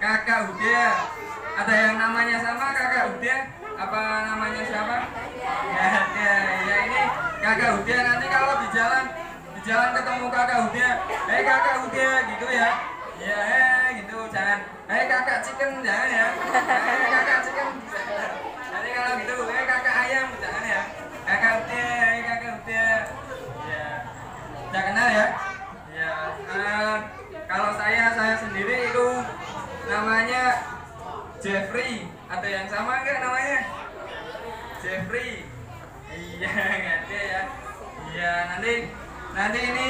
Kakak Huda. Ada yang namanya sama Kakak Huda? Apa namanya siapa? Ya ini Kakak Huda. Nanti kalau di jalan ketemu Kakak Huda, Kakak Huda gitu ya. Ya gitu, jangan Kakak Chicken, jangan ya. Kakak Chicken. Nanti kalau gitu Kakak Ayam, jangan ya. Kakak Huda, Kakak Huda. Ya. Udah kenal ya? Ya. Kalau saya sendiri itu namanya Jeffrey. Ada yang sama enggak namanya? Jeffrey. Iya, ngerti ya. Iya, nanti ini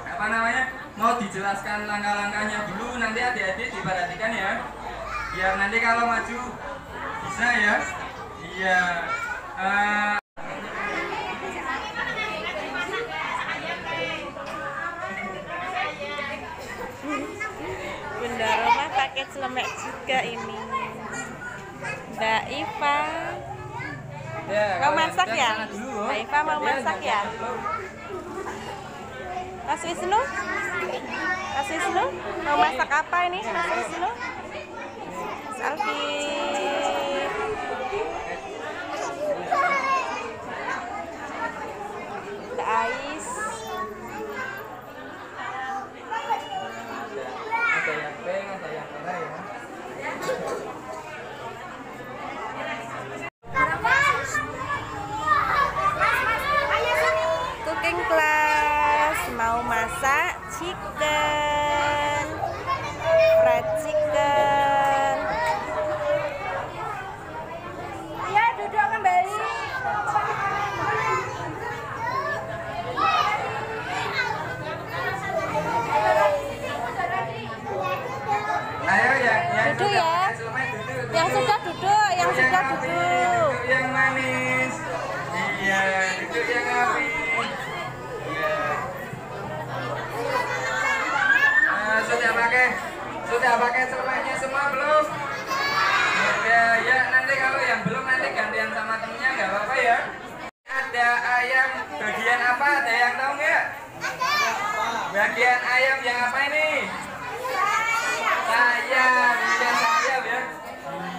apa namanya? Mau dijelaskan langkah-langkahnya dulu, nanti adik-adik diperhatikan ya. Biar nanti kalau maju bisa ya. Iya. Bunda Roma pakai celemek juga ini. Mbak Iva mau masak ya? Mbak Iva mau masak ya? Mas Wisnu mau masak apa ini? Mas Wisnu? Mas Alfi, Mbak Ais. Ada yang pink, ada yang merah ya. Cooking class mau masak chicken, fried chicken. Ya, duduk kembali. Ayo yang Duduk ya. Yang sudah duduk, Yang manis. Iya, duduk yang api. Iya. Sudah pakai selemanya semua belum? Ya, nanti kalau yang belum nanti gantian sama temennya nggak apa-apa ya. Ada ayam bagian apa? Ada yang tahu nggak? Bagian ayam yang apa ini? Sayap, iya sayap ya.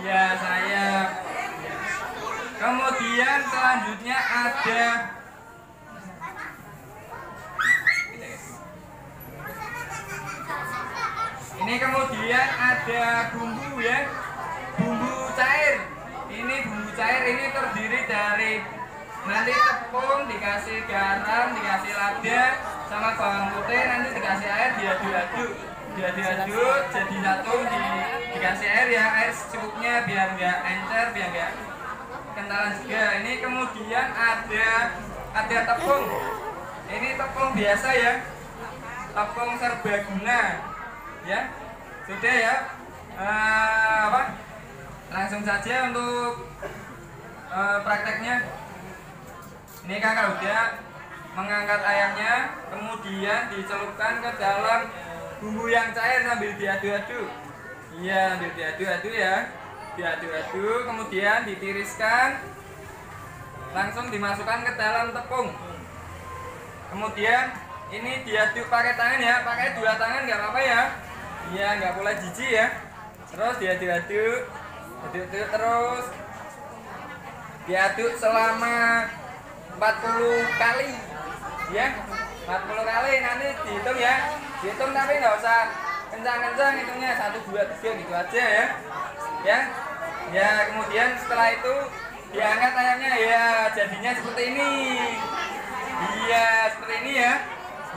Iya sayap. Kemudian selanjutnya ada ini, kemudian ada bumbu ya, bumbu cair. Ini bumbu cair ini terdiri dari nanti tepung, dikasih garam, dikasih lada, sama bawang putih, nanti dikasih air, diaduk-aduk jadi satu, dikasih air ya, air secukupnya biar nggak encer, biar nggak kentalan juga. Ini kemudian ada tepung. Ini tepung biasa ya, tepung serbaguna ya. Sudah ya. Langsung saja untuk prakteknya. Ini kakak udah mengangkat ayamnya, kemudian dicelupkan ke dalam bumbu yang cair sambil diaduk-aduk. Iya, sambil diaduk-aduk ya. Diaduk-aduk, kemudian ditiriskan, langsung dimasukkan ke dalam tepung. Kemudian ini diaduk pakai tangan ya, pakai dua tangan nggak apa-apa ya. Iya, nggak boleh jijik ya. Terus diaduk-aduk, aduk-aduk terus. Diaduk selama 40 kali ya, 40 kali. Nanti dihitung ya, dihitung tapi nggak usah kencang-kencang hitungnya, 1, 2, 3 gitu aja ya. Ya kemudian setelah itu diangkat ayamnya ya, jadinya seperti ini. Iya seperti ini ya.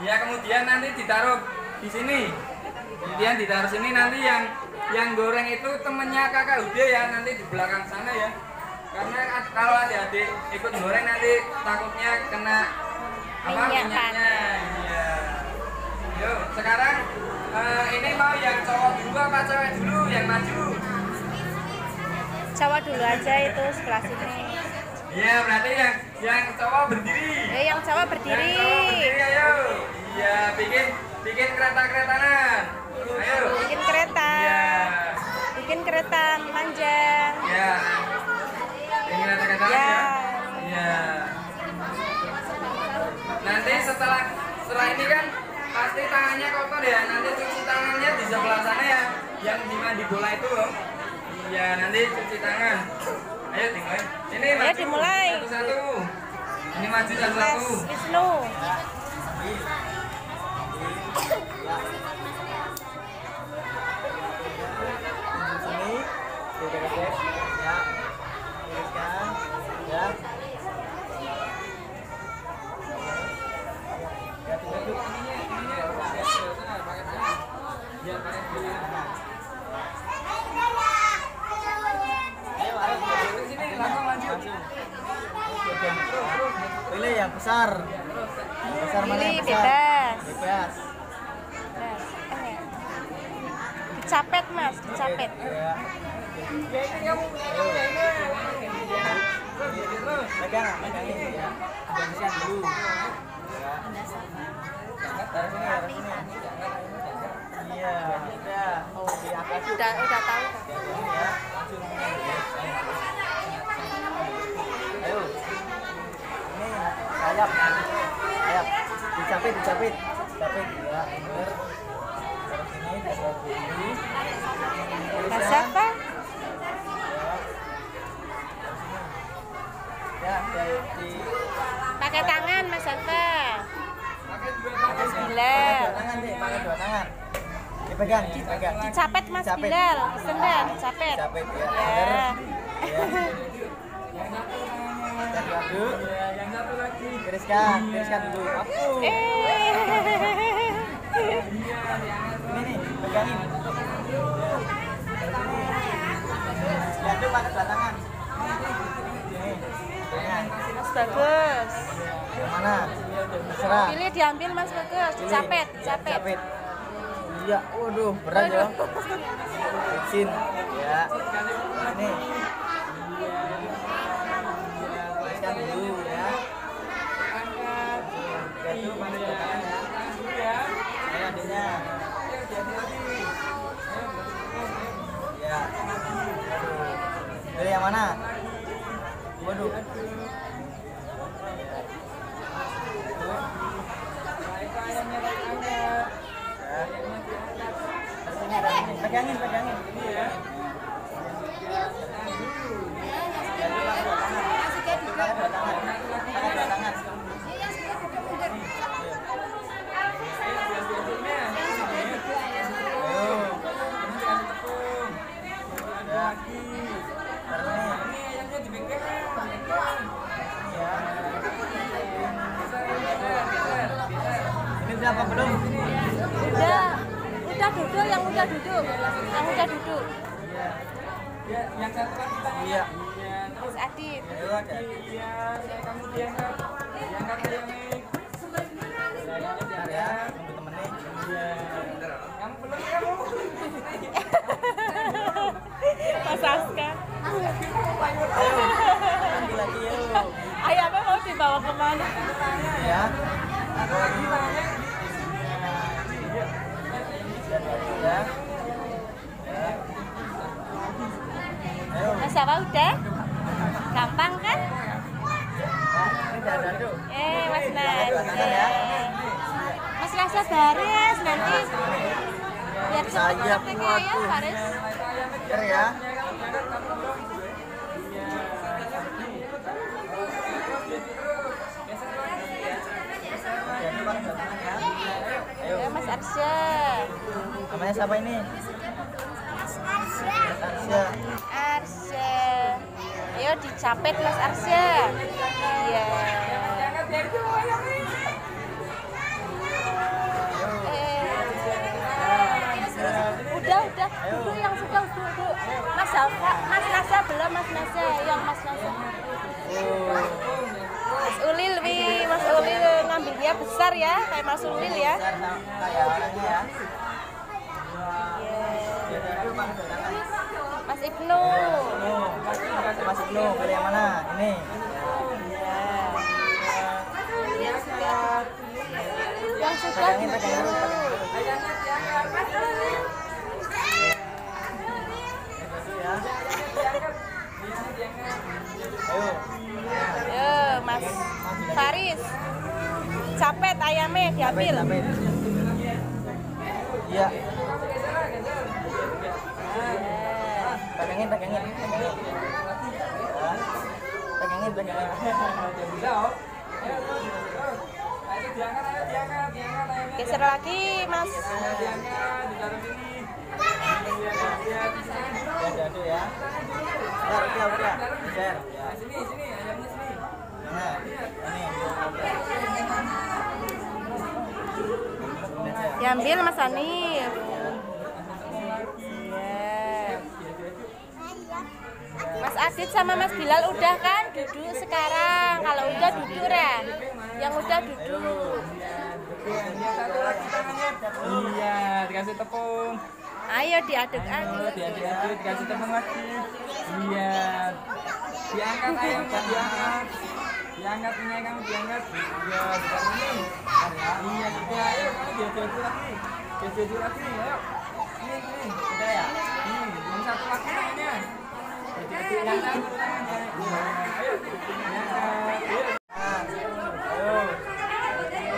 Ya kemudian nanti ditaruh di sini, kemudian ditaruh sini. Nanti yang goreng itu temennya kakak Ude ya, nanti di belakang sana ya. Karena kalau adik-adik ikut goreng nanti takutnya kena minyaknya. Iya. Yuk sekarang ini mau yang cowok dulu apa cewek dulu yang maju? Cowok dulu aja, itu sebelah sini. Iya berarti yang cowok berdiri. Yang cowok berdiri. Yang cowok berdiri ayo. Iya bikin kereta-keretanan. Ayo. Bikin kereta. Iya. Bikin kereta panjang. Iya. Bikin kereta-keretanan ya. Iya. Nanti setelah ini kan pasti tangannya kotor ya. Nanti cuci tangannya di sebelah sana ya. yang di mandi bola itu loh. Iya, nanti cuci tangan. Ayo dimulai. Ini Ayo dimulai. Satu-satu. Ini maju Mas satu-satu. Wisnu. Sini, deket-deket, ya, teruskan, ya. Pilih yang besar. Yang besar mana yang Pilih besar? bebas. Bebas. Dicapet Mas, dicapet. Ya. Pegang, pegangin ya. Bersihkan dulu. Ya. Dari sini, dari sini. Iya, udah. Oh, di atas. Udah tahu. Ya, langsung. Ayo. Ini sayap. Sayap. Dicapit, dicapit. Dicapit ya, bener. Terus ini ada ini. Mas apa? Ya, di Pakai tangan Mas Alfa. Mas pakai Bilal. dua tangan deh, pakai dua tangan. Dipegang, dipegang. Dicapet Mas Dicapit. Bilal. Sendal, dicapet. Dicapit ya. Ya. Bener. Dan aduk. Yang satu lagi. Tiriskan, tiriskan dulu. Aku. Ini nih, pegangin. Diaduk pakai dua tangan. Ini, pegangan. Mas Bagus. Yang mana? Terserah. Pilih diambil Mas Bagus. Pilih. Dicapet, dicapet. Dicapit. Iya, waduh, berat ya. Licin. Ya. Ini. Tiriskan dulu ya. Diaduk pakai dua tangan ya. Ayo adiknya. Ya. Pilih yang mana? Waduh. Pegangin, pegangin. Ini berapa belum? Udah duduk, yang udah duduk. Yang udah duduk. Ya, yang satu lagi tangannya. Iya. Iya, terus Mas Adit. Ayo ada. iya, kamu diangkat. Diangkat aja nih. Bentar ya, tunggu temennya. Iya. Kamu belum kamu. Mas Aska. Lagi yuk. Ayamnya mau dibawa kemana? Ya. Ya. Ayo. Mas apa udah? Gampang kan? Ini jangan aduk. Mas Nas. Dua tangan ya. Mas Rasa baris nanti. Biar cepet Sayap, prakteknya ya waduh. baris. Ker ya. Jadi pakai dua tangan ya. Ayo. Ya Mas Arsya. Namanya siapa ini? Arsya. Arsya. Ayo dicapet Mas Arsya. Iya. Udah. Duduk yang sudah duduk. Mas Alfa, Mas Nasa belum Mas Nasa. Yang Mas Nasa. Mas Ulil, Mas Ulil ngambilnya besar ya, kayak Mas Ulil ya. Kayak orangnya ya. Mas Ibnu. Mas Ibnu, pilih yang mana? Ini. Yang sudah Pegangin, pegangin dulu. Ayo. Ayo, Mas Faris. Capet ayamnya diambil. Capit. Iya. Pegangin. Ya. Pegangin. Jangan bisa, oh. Ayo diangkat, diangkat. Geser lagi, Mas. Diangkat, ditaruh sini. Aduh ya. Udah. Geser. Ya. Sini, ayamnya sini. Mana? Ini. Diambil Mas Hanif. Iya. Mas Adit sama Mas Bilal udah kan duduk sekarang. Kalau udah duduk Ren. Yang udah duduk. Iya, dikasih tepung. Ayo diaduk-aduk. Diaduk, dikasih tepung lagi. Iya. Diangkat ayamnya, diangkat. Diangkat ini kamu diangkat. Iya, ditaruh ini. Iya, sudah. Ayo kamu diaduk lagi. Diaduk lagi, ayo. Ini. Udah ya? Yang satu lagi mainnya. Diaduk yang satu. Ayo. Ayo.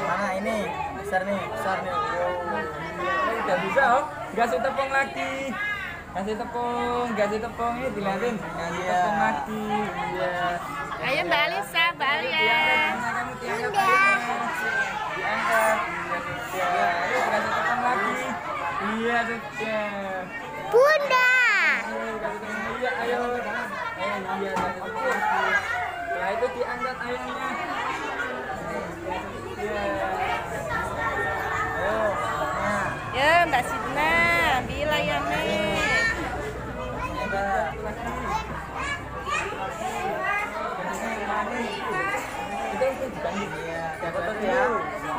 Mana ini? Besar nih. Udah bisa, oh. Kasih tepung lagi. Kasih tepung ini dilihatin. Kasih tepung lagi. Iya. Ayo Mbak Alisa, Mbak Alia. Kamu diangkat. Diangkat. Iya, ayo kasih tepung lagi. Iya, sudah. Bunda. Kasih tepung. Iya, ayo. Iya, kasih tepung. Setelah itu diangkat ayamnya. Iya. Ayo. Ya Mbak Sidna, ambil ayamnya.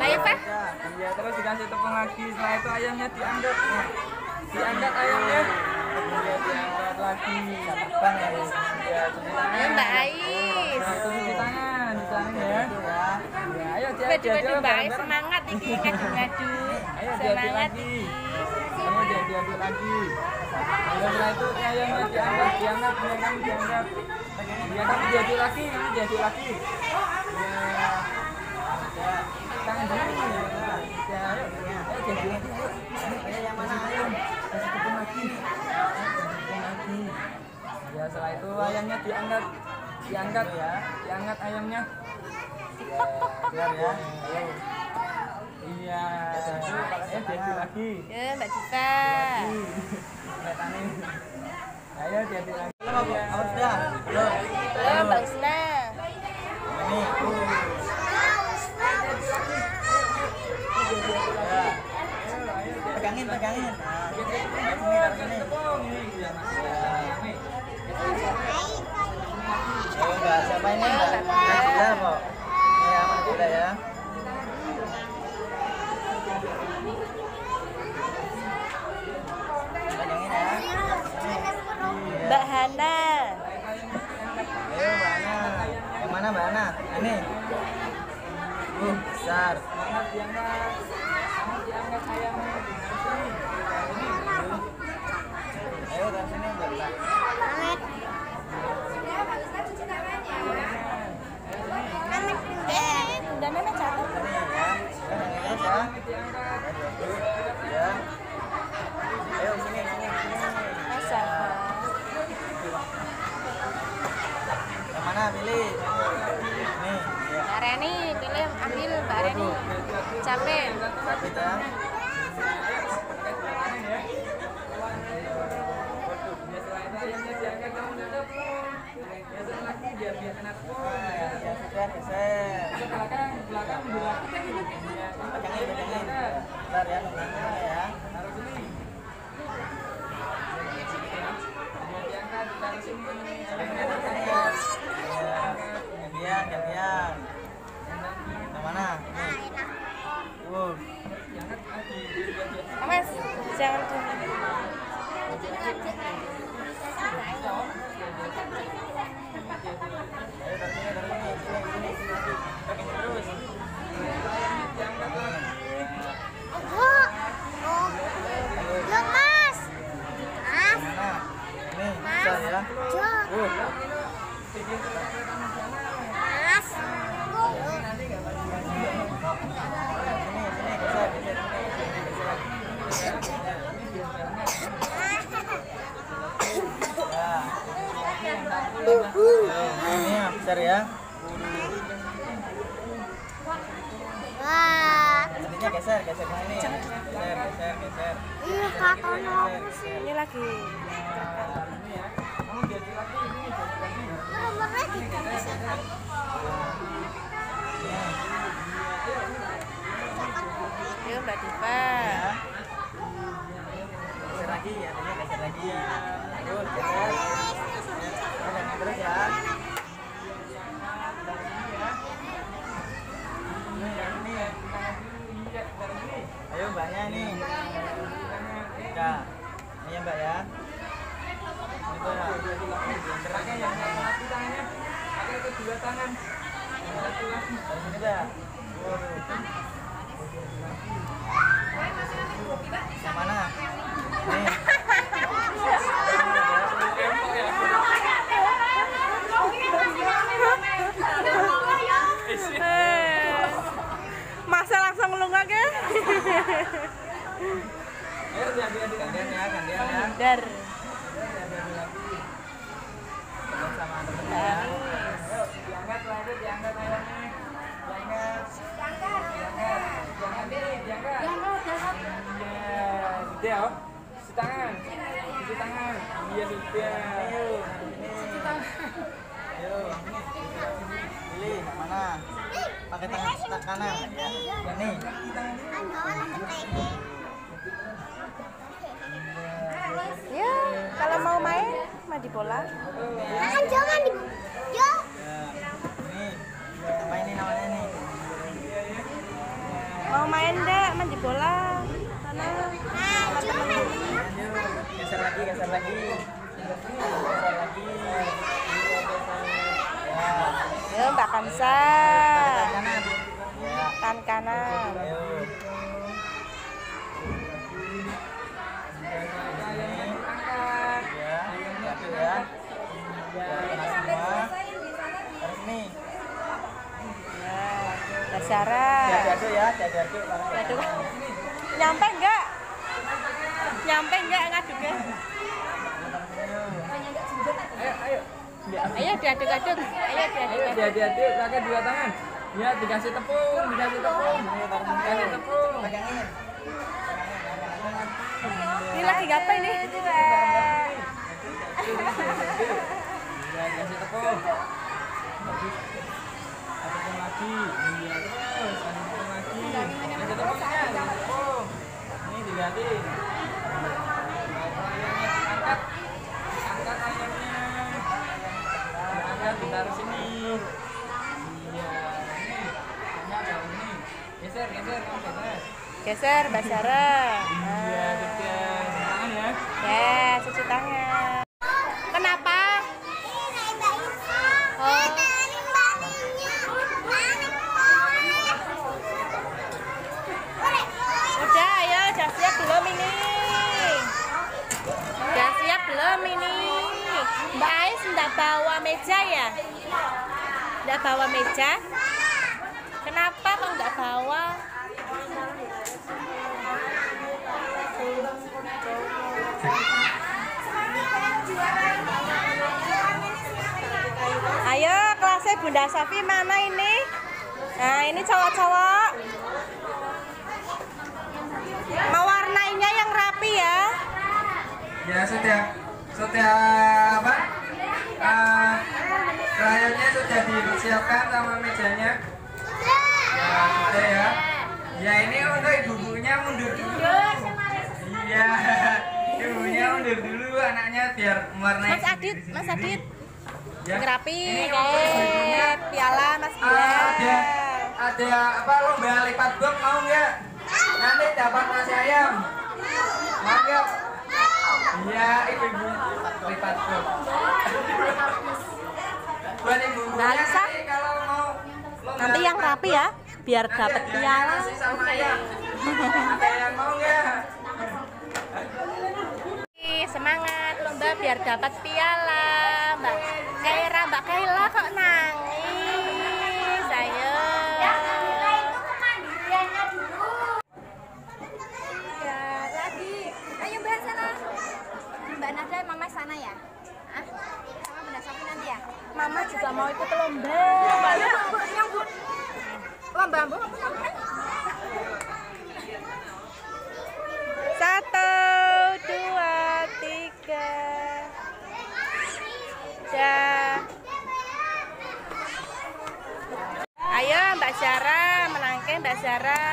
Mbak Eva? Iya, terus dikasih tepung lagi. Setelah itu ayamnya diangkat. Diangkat ayamnya. Iya, diangkat lagi. Bang ya. Iya, cuci tangan. Ayo Mbak Ais. Nah, itu cuci tangan ya. Ya, ayo Waduh Mbak Ais semangat iki ngadu-ngadu. Ayo diaduk Semangat lagi. iki. Kamu diaduk lagi. Ayo, setelah itu ayamnya diangkat. Kamu diangkat. Iya, kamu diaduk lagi. Ya. Tangan dulu. Ya, ayo. Ayo diaduk lagi. Ayo yang mana ayam? Kasih tepung lagi. Ya, setelah itu ayamnya diangkat ya. Diangkat ayamnya. Biar ya. Iya. Diaduk lagi. Ya Mbak Cita. Ayo diaduk lagi. Oh, sudah. Belum. Ya Mbak Usna. Ini. Pegangin. Nah, sini. Oh, enggak. Siapa ini? Enggak. Sudah kok. Ini aman sudah ya. Pegangin ya. Ini. Mbak Hana. Ayo Mbak Ana. Yang mana Mbak Ana? Ini. Besar. Diangkat ayamnya. Ayo dari sini Mbak. Bunda Nana jatuh. Ini ya. Terus ya. Ya. Ayo sini. Masa. Yang mana pilih? Nih, ya. Mbak Reni, pilih ambil Mbak Reni. Capek. Kita. Biar kena tepung. Ya sudah, geser. Belakang. Pegangin. Bentar ya, nunggunya ya. Taruh sini. Diangkat, taruh sini. Gantian. Yang mana? Nih. Mas, jangan dulu. Ayo dari sini. Pegangin terus. Lemas. Mana? Nih, besar ya. Mas. Sini, geser. Ya. Ini yang besar ya. Nantinya geser ke sini. Geser. Iya, katono. Ini lagi. Ini ya. Kamu jadi lagi ini jadi lagi. Ayo Mbak Diva. Geser lagi ya, geser lagi. Ayo, geser. Terus ya. Ayo mbaknya nih. Ya. Ini ya mbak ya. Ini mbak. Pakai yang satu tangannya, pakai kedua tangan. Satu lagi. Dari sini mbak. Yang mana? Nih. Masa langsung lunga ke? Ayo gantian ya. Dar. Sama temennya. Diangkat lagi, diangkat ayamnya. Diangkat. Iya, sudah oh. Cuci tangan. Iya sudah. Ayo. Pilih yang mana? Pakai tangan kanan. Yang nih. Ya, kalau mau main di bola. Jangan di. Yo. Ini. Apa ini namanya nih? Mau main deh, di bola. Sana. Geser lagi. Geser lagi. Ya, Mbak Kansa. Kanan. Ya. Tan kanan. Ayo. Ya, satu ya. Semua. Terus nih. Ya, Mbak Sarah. Diaduk ya, diaduk. Aduh. Nyampe enggak ngaduknya? Ayo. Ayo diaduk-aduk. Diaduk, pakai dua tangan. Ya, dikasih tepung. Pegangin. Ini lagi apa ini? Ya, dikasih tepung. Tepung lagi. Iya, terus ada tepung lagi. Ada tepungnya, ada tepung. Ini diganti. Angkat ayamnya. Angkat ditaruh sini. Iya, ini. Ini. Geser. Geser, Mbak Sarah. Iya, sudah. Tangan ya. Ya, cuci tangan. Kenapa? Oh. Udah, ayo, udah siap belum ini? Udah siap belum ini? Mbak Ais enggak bawa meja ya? Enggak bawa meja? Kenapa kok enggak bawa? Ayo, kelasnya Bunda Safi mana ini? Nah, ini cowok-cowok. Mewarnainya yang rapi ya. Ya, sudah apa? Krayonnya sudah disiapkan sama mejanya. Ya, sudah ya. Ya, ini untuk ibunya mundur dulu. Iya. Ibunya mundur dulu, anaknya biar mewarnai. Mas Adit. Ya. Ngerapi Ini kayak piala Mas Bilal. ada apa lomba lipat box mau nggak? Nanti dapat nasi ayam. Mau nggak? Iya, ibu lipat box. Buat ibu-ibunya Nalisa? nanti kalau mau lomba Nanti yang lipat rapi box, ya, biar nanti dapat ada piala. nasi sama ayam. Ada yang mau nggak? Semangat lomba biar dapat piala. Mbak Kaila kok nangis? Ayo. Ya, lagi. Ayo Mbak sana. Mbak Nada, Mama sana ya? Sama benda sapi nanti ya? Mama juga mau ikut lomba. Lomba bu? 1, 2, 3. Dah. Ayo Mbak Zara, menangke Mbak Zara.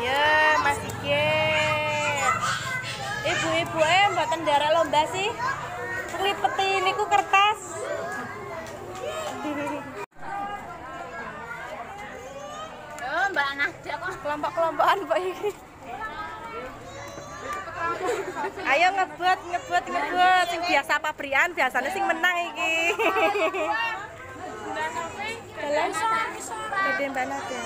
Ya Mas Sigit. Ibu-ibu mboten ndara lomba sih. Nglipeti niku kertas. Oh, Mbak Nada kok. Kelompok-kelompokan Pak iki. Ayo ngebut. Sing biasa pabrikan biasanya sing menang iki. Jalan Dede Mbak Nada.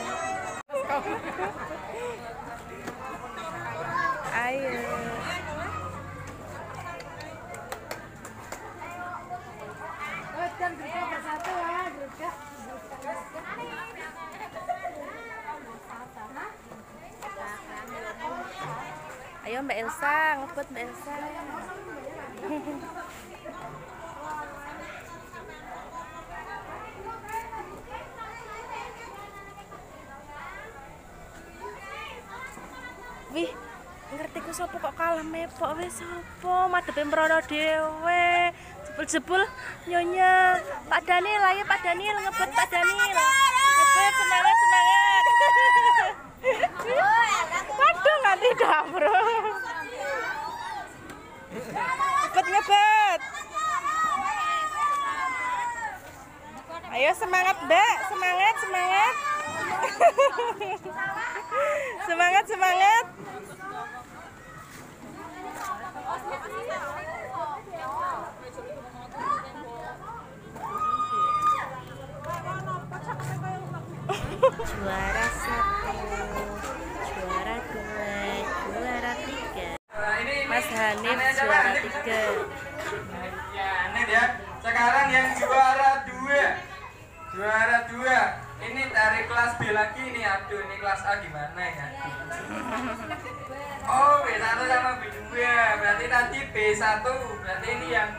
Ayo. Ayo Mbak Elsa, ngebut Mbak Elsa. Wih, ngerti ku sapa kok kalah mepok wis sapa madhepe mrono dhewe. Jebul-jebul nyonya. Pak Daniel, ayo Pak Daniel ngebut Pak Daniel. Ngebut semangat. Waduh nganti dah, Bro. Ngebut. Ayo semangat, Mbak. Semangat. Semangat. Juara 1, juara 2, juara 3. Mas Hanif juara 3. Ya, ini dia. Sekarang yang juara 2. Juara 2. Ini dari kelas B lagi nih. Aduh, ini kelas A gimana ya? Oh, B1 sama B2. Berarti nanti B1. Berarti ini yang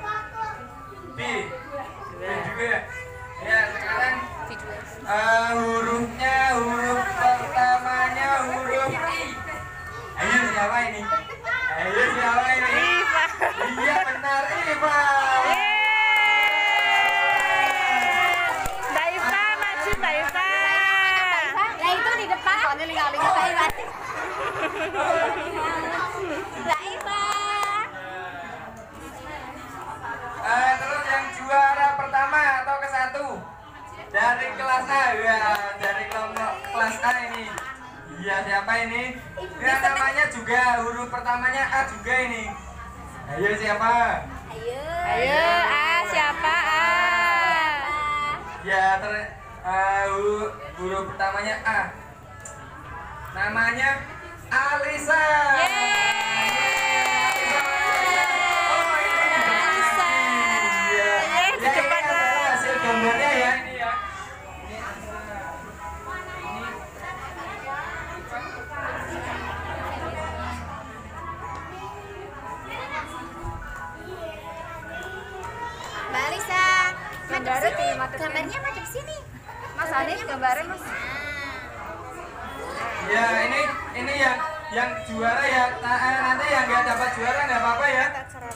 B2. Ya, sekarang huruf pertamanya huruf I. Ayo siapa ini? Iva. Iya benar, Iva. Mbak Iva maju, Mbak Iva. Lah itu di depan. Soalnya linga-linga Mbak Iva. Mbak Iva. Terus yang juara pertama atau ke-1 dari kelas A ya, dari kelompok kelas A ini. Iya, siapa ini? Ya, namanya juga huruf pertamanya A juga ini. Ayo siapa? Ayo A, siapa A? Ya, huruf pertamanya A. Namanya Alisa. Oh, ini Alisa. Iya. Di depan Ini adalah hasil gambarnya ya. Ini ya. Mbak Alisa. Gambarnya madep sini. Mas Hanif gambarnya Mas. Ya, ini yang juara ya. Nanti yang nggak dapat juara nggak apa-apa ya.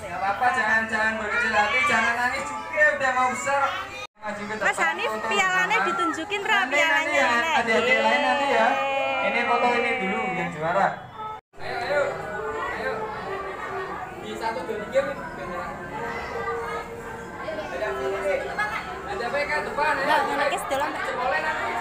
Nggak apa-apa, jangan berkecil hati, jangan nangis juga, udah mau besar. Mas Hanif pialanya ditunjukin ra pialanya. Ya, adik-adik lain nanti ya. Ini foto ini dulu yang juara. Ayo. Di 1, 2, 3 ada PK depan ya. Nangis dolan. Boleh nanti.